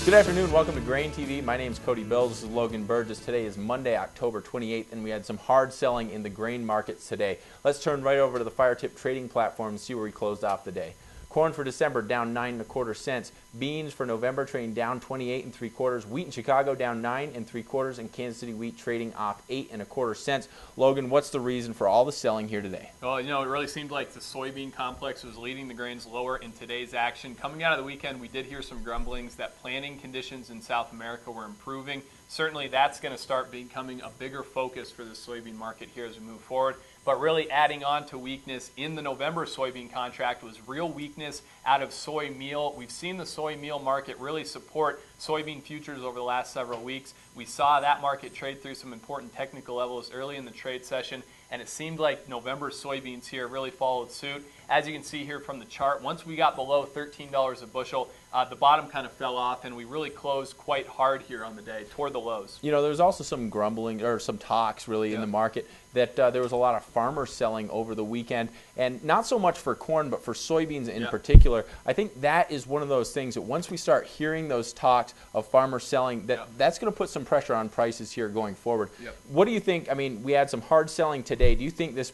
Good afternoon. Welcome to GrainTV. My name is Cody Bills. This is Logan Burgess. Today is Monday, October 28th, and we had some hard selling in the grain markets today. Let's turn right over to the Fire Tip trading platform and see where we closed off the day. Corn for December down 9 1/4 cents. Beans for November trading down 28 3/4. Wheat in Chicago down 9 3/4, and Kansas City wheat trading off 8 1/4 cents. Logan, what's the reason for all the selling here today? Well, it really seemed like the soybean complex was leading the grains lower in today's action. Coming out of the weekend, we did hear some grumblings that planting conditions in South America were improving. Certainly, that's going to start becoming a bigger focus for the soybean market here as we move forward. But really adding on to weakness in the November soybean contract was real weakness out of soy meal. We've seen the soy meal market really support soybean futures over the last several weeks. We saw that market trade through some important technical levels early in the trade session, and it seemed like November soybeans here really followed suit. As you can see here from the chart, once we got below $13 a bushel, the bottom kind of fell off, and we really closed quite hard here on the day toward the lows. You know, there's also some grumbling, or some talks really in the market, that there was a lot of farmers selling over the weekend, and not so much for corn, but for soybeans in particular. I think that is one of those things that once we start hearing those talks of farmers selling, that's going to put some pressure on prices here going forward. What do you think? I mean, we had some hard selling today. Do you think this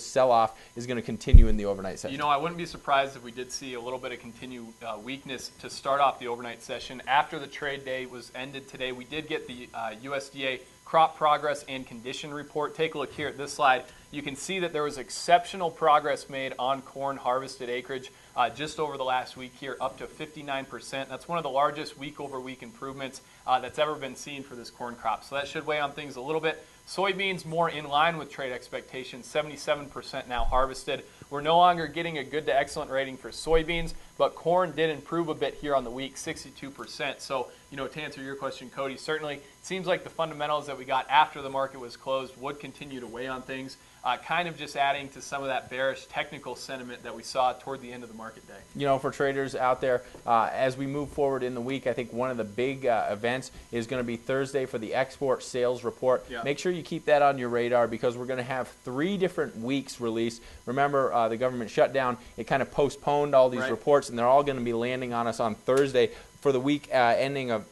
sell-off is going to continue in the overnight session? You know, I wouldn't be surprised if we did see a little bit of continued weakness to start off the overnight session. After the trade day was ended today, we did get the USDA crop progress and condition report. Take a look here at this slide. You can see that there was exceptional progress made on corn harvested acreage just over the last week here, up to 59%. That's one of the largest week-over-week improvements that's ever been seen for this corn crop. So that should weigh on things a little bit. Soybeans more in line with trade expectations, 77% now harvested. We're no longer getting a good to excellent rating for soybeans, but corn did improve a bit here on the week, 62%. So, to answer your question, Cody, certainly it seems like the fundamentals that we got after the market was closed would continue to weigh on things, kind of just adding to some of that bearish technical sentiment that we saw toward the end of the market day. For traders out there, as we move forward in the week, I think one of the big events is going to be Thursday for the export sales report. Make sure you keep that on your radar, because we're going to have 3 different weeks released. Remember, the government shutdown, it kind of postponed all these reports, and they're all going to be landing on us on Thursday for the week ending of,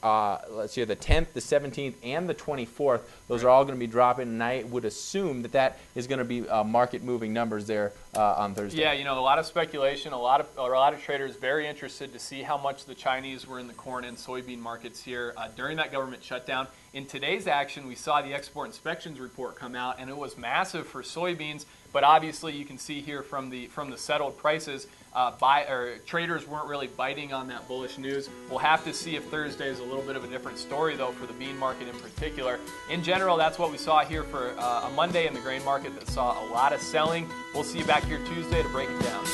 let's see, the 10th, the 17th, and the 24th. Those are all going to be dropping, and I would assume that is going to be market-moving numbers there on Thursday. Yeah, a lot of speculation, a lot of traders very interested to see how much the Chinese were in the corn and soybean markets here during that government shutdown. In today's action, we saw the export inspections report come out, and it was massive for soybeans. But obviously, you can see here from the settled prices, traders weren't really biting on that bullish news. We'll have to see if Thursday is a little bit of a different story, though, for the bean market in particular. In general, that's what we saw here for a Monday in the grain market that saw a lot of selling. We'll see you back here Tuesday to break it down.